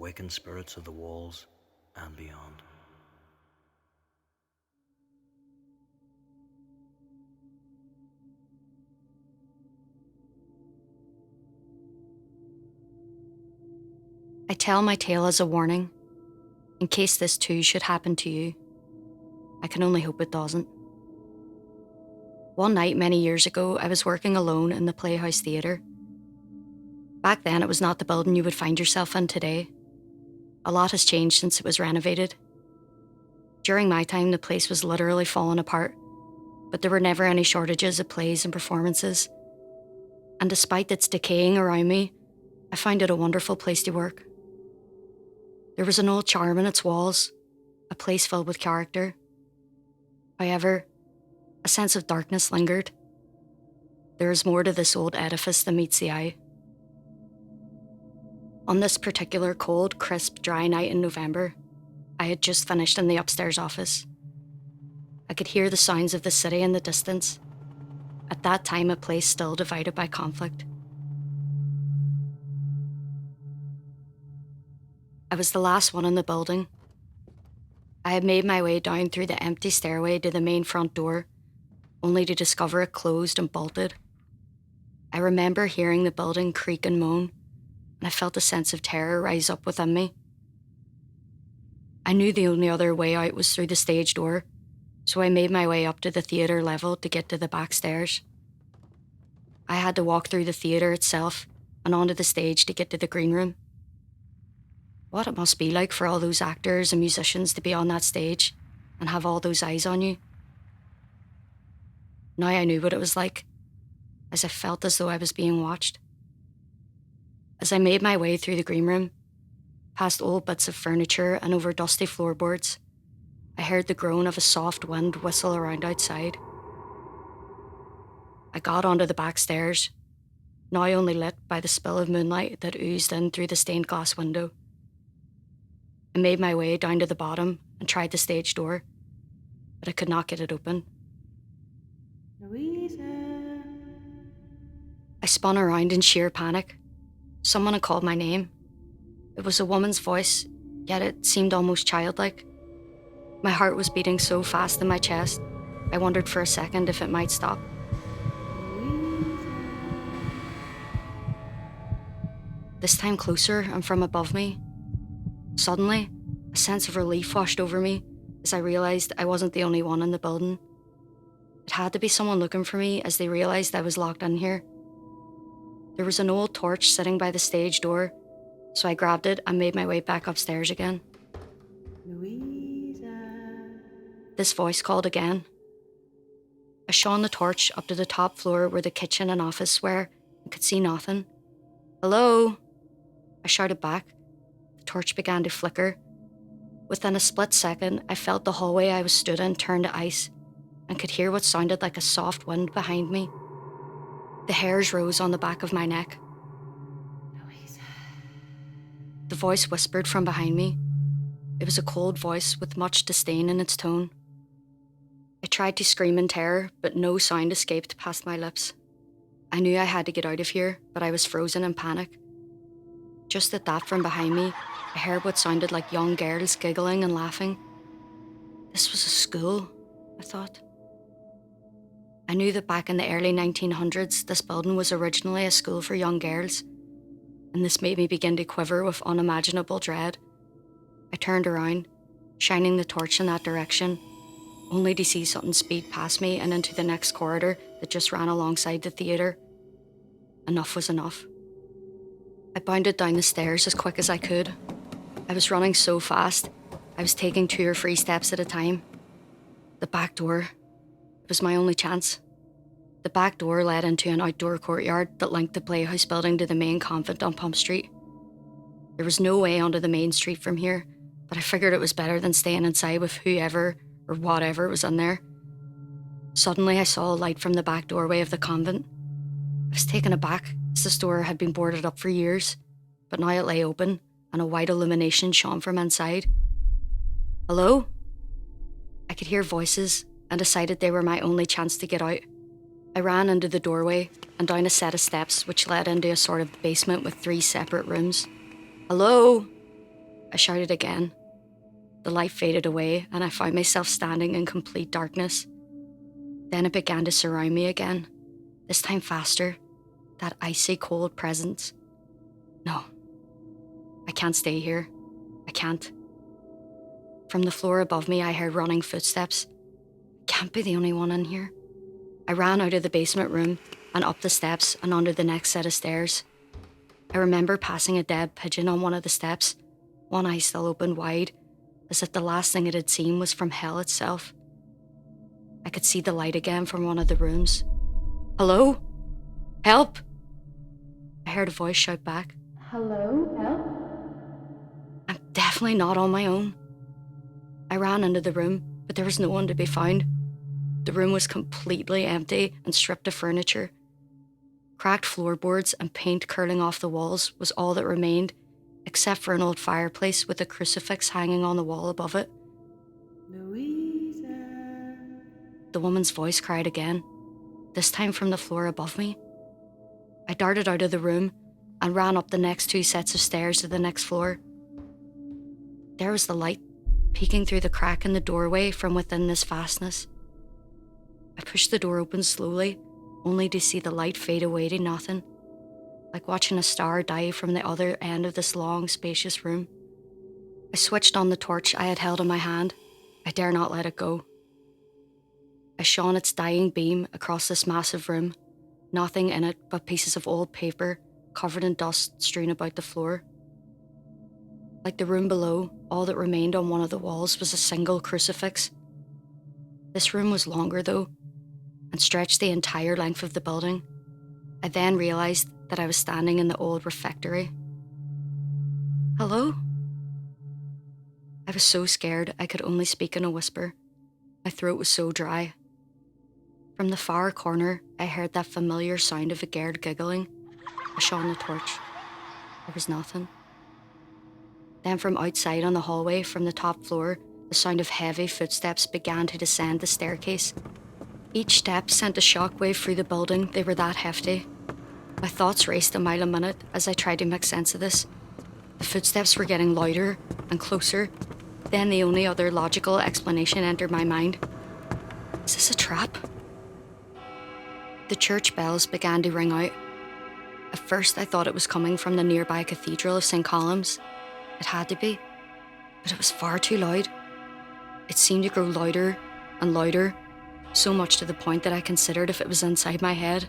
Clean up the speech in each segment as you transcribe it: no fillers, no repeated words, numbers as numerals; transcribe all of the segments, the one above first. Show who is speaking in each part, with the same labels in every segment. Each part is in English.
Speaker 1: awakened spirits of the walls and beyond.
Speaker 2: I tell my tale as a warning, in case this too should happen to you. I can only hope it doesn't. One night many years ago, I was working alone in the Playhouse Theatre. Back then, it was not the building you would find yourself in today. A lot has changed since it was renovated. During my time, the place was literally falling apart, but there were never any shortages of plays and performances. And despite its decaying around me, I found it a wonderful place to work. There was an old charm in its walls, a place filled with character. However, a sense of darkness lingered. There is more to this old edifice than meets the eye. On this particular cold, crisp, dry night in November, I had just finished in the upstairs office. I could hear the sounds of the city in the distance. At that time, a place still divided by conflict. I was the last one in the building. I had made my way down through the empty stairway to the main front door, only to discover it closed and bolted. I remember hearing the building creak and moan, and I felt a sense of terror rise up within me. I knew the only other way out was through the stage door, so I made my way up to the theatre level to get to the back stairs. I had to walk through the theatre itself and onto the stage to get to the green room. What it must be like for all those actors and musicians to be on that stage and have all those eyes on you. Now I knew what it was like, as I felt as though I was being watched. As I made my way through the green room, past old bits of furniture and over dusty floorboards, I heard the groan of a soft wind whistle around outside. I got onto the back stairs, now only lit by the spill of moonlight that oozed in through the stained glass window. I made my way down to the bottom and tried the stage door, but I could not get it open.
Speaker 3: Louisa.
Speaker 2: I spun around in sheer panic. Someone had called my name. It was a woman's voice, yet it seemed almost childlike. My heart was beating so fast in my chest, I wondered for a second if it might stop. This time closer and from above me. Suddenly, a sense of relief washed over me as I realised I wasn't the only one in the building. It had to be someone looking for me as they realised I was locked in here. There was an old torch sitting by the stage door, so I grabbed it and made my way back upstairs again.
Speaker 3: Louisa.
Speaker 2: This voice called again. I shone the torch up to the top floor where the kitchen and office were and could see nothing. "Hello?" I shouted back. The torch began to flicker. Within a split second, I felt the hallway I was stood in turn to ice and could hear what sounded like a soft wind behind me. The hairs rose on the back of my neck.
Speaker 3: Louisa.
Speaker 2: The voice whispered from behind me. It was a cold voice with much disdain in its tone. I tried to scream in terror, but no sound escaped past my lips. I knew I had to get out of here, but I was frozen in panic. Just at that, from behind me, I heard what sounded like young girls giggling and laughing. This was a school, I thought. I knew that back in the early 1900s, this building was originally a school for young girls, and this made me begin to quiver with unimaginable dread. I turned around, shining the torch in that direction, only to see something speed past me and into the next corridor that just ran alongside the theatre. Enough was enough. I bounded down the stairs as quick as I could. I was running so fast, I was taking 2 or 3 steps at a time. The back door. It was my only chance. The back door led into an outdoor courtyard that linked the Playhouse building to the main convent on Pump Street. There was no way onto the main street from here, but I figured it was better than staying inside with whoever or whatever was in there. Suddenly, I saw a light from the back doorway of the convent. I was taken aback, as this door had been boarded up for years, but now it lay open, and a white illumination shone from inside. "Hello?" I could hear voices, and decided they were my only chance to get out. I ran into the doorway and down a set of steps which led into a sort of basement with 3 separate rooms. "Hello?" I shouted again. The light faded away and I found myself standing in complete darkness. Then it began to surround me again, this time faster, that icy cold presence. No, I can't stay here. I can't. From the floor above me, I heard running footsteps. I can't be the only one in here. I ran out of the basement room and up the steps and onto the next set of stairs. I remember passing a dead pigeon on one of the steps, one eye still open wide, as if the last thing it had seen was from hell itself. I could see the light again from one of the rooms. Hello? Help! I heard a voice shout back.
Speaker 3: Hello? Help?
Speaker 2: I'm definitely not on my own. I ran into the room, but there was no one to be found. The room was completely empty and stripped of furniture. Cracked floorboards and paint curling off the walls was all that remained, except for an old fireplace with a crucifix hanging on the wall above it.
Speaker 3: Louisa.
Speaker 2: The woman's voice cried again, this time from the floor above me. I darted out of the room and ran up the next 2 sets of stairs to the next floor. There was the light peeking through the crack in the doorway from within this fastness. I pushed the door open slowly, only to see the light fade away to nothing, like watching a star die from the other end of this long, spacious room. I switched on the torch I had held in my hand. I dare not let it go. I shone its dying beam across this massive room, nothing in it but pieces of old paper covered in dust strewn about the floor. Like the room below, all that remained on one of the walls was a single crucifix. This room was longer though, and stretched the entire length of the building. I then realised that I was standing in the old refectory. Hello? I was so scared I could only speak in a whisper. My throat was so dry. From the far corner, I heard that familiar sound of a girl giggling. I shone the torch. There was nothing. Then from outside on the hallway from the top floor, the sound of heavy footsteps began to descend the staircase. Each step sent a shockwave through the building, they were that hefty. My thoughts raced a mile a minute as I tried to make sense of this. The footsteps were getting louder and closer. Then the only other logical explanation entered my mind. Is this a trap? The church bells began to ring out. At first I thought it was coming from the nearby Cathedral of St. Colum's. It had to be, but it was far too loud. It seemed to grow louder and louder, so much to the point that I considered if it was inside my head.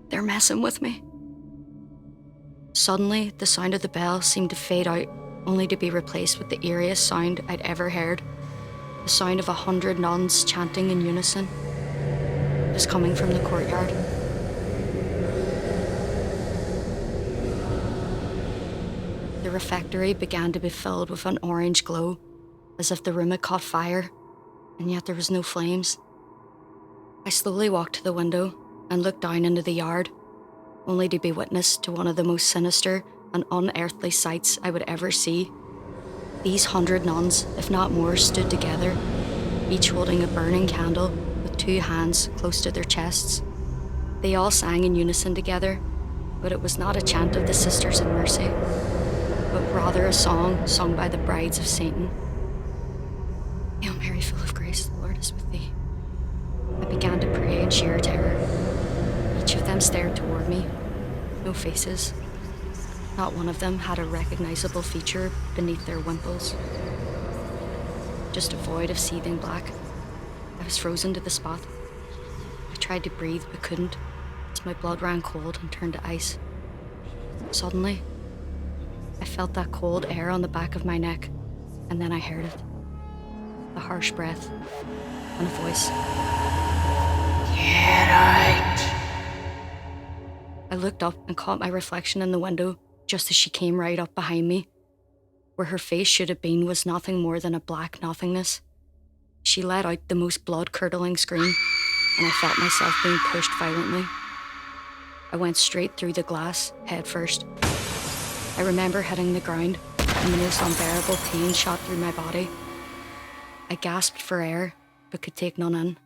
Speaker 2: They're messing with me. Suddenly, the sound of the bell seemed to fade out, only to be replaced with the eeriest sound I'd ever heard. The sound of 100 nuns chanting in unison. It was coming from the courtyard. The refectory began to be filled with an orange glow, as if the room had caught fire, and yet there was no flames. I slowly walked to the window and looked down into the yard, only to be witness to one of the most sinister and unearthly sights I would ever see. These 100 nuns, if not more, stood together, each holding a burning candle with 2 hands close to their chests. They all sang in unison together, but it was not a chant of the Sisters of Mercy, but rather a song sung by the brides of Satan. Hail Mary, full of grace, the Lord is with thee. I began to pray in sheer terror. Each of them stared toward me. No faces. Not one of them had a recognizable feature beneath their wimples. Just a void of seething black. I was frozen to the spot. I tried to breathe but couldn't, as my blood ran cold and turned to ice. Suddenly, I felt that cold air on the back of my neck, and then I heard it. A harsh breath and a voice.
Speaker 3: Get out!
Speaker 2: I looked up and caught my reflection in the window just as she came right up behind me. Where her face should have been was nothing more than a black nothingness. She let out the most blood-curdling scream, and I felt myself being pushed violently. I went straight through the glass, head first. I remember hitting the ground, and the most unbearable pain shot through my body. I gasped for air, but could take none in.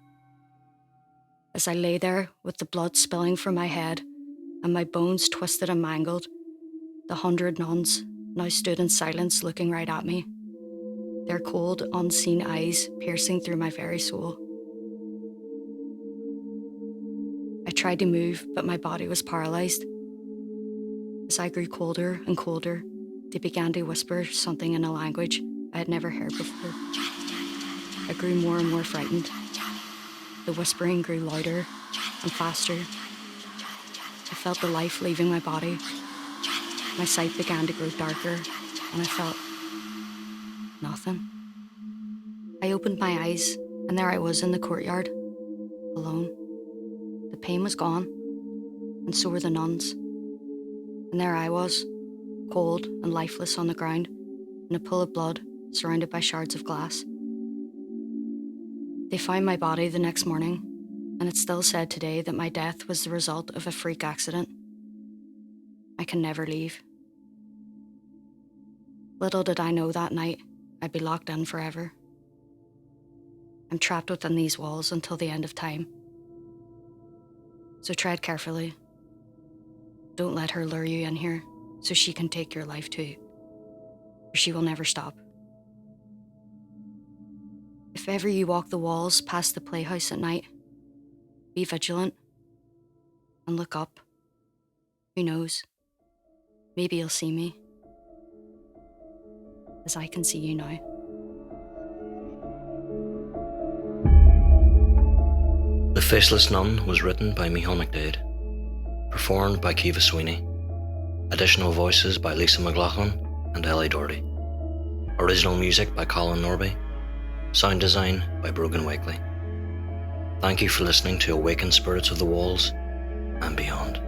Speaker 2: As I lay there with the blood spilling from my head and my bones twisted and mangled, the 100 nuns now stood in silence looking right at me, their cold, unseen eyes piercing through my very soul. I tried to move, but my body was paralysed. As I grew colder and colder, they began to whisper something in a language I had never heard before. I grew more and more frightened. The whispering grew louder and faster. I felt the life leaving my body. My sight began to grow darker, and I felt nothing. I opened my eyes, and there I was in the courtyard, alone. The pain was gone, and so were the nuns. And there I was, cold and lifeless on the ground, in a pool of blood, surrounded by shards of glass. They found my body the next morning, and it's still said today that my death was the result of a freak accident. I can never leave. Little did I know that night I'd be locked in forever. I'm trapped within these walls until the end of time. So tread carefully. Don't let her lure you in here so she can take your life too, or she will never stop. If ever you walk the walls past the playhouse at night, be vigilant and look up. Who knows? Maybe you'll see me, as I can see you now.
Speaker 1: The Faceless Nun was written by Micheál McDade, performed by Kiva Sweeney, additional voices by Lisa McLaughlin and Ellie Doherty, original music by Colin Norby, sound design by Brogan Wakely. Thank you for listening to Awakened Spirits of the Walls and Beyond.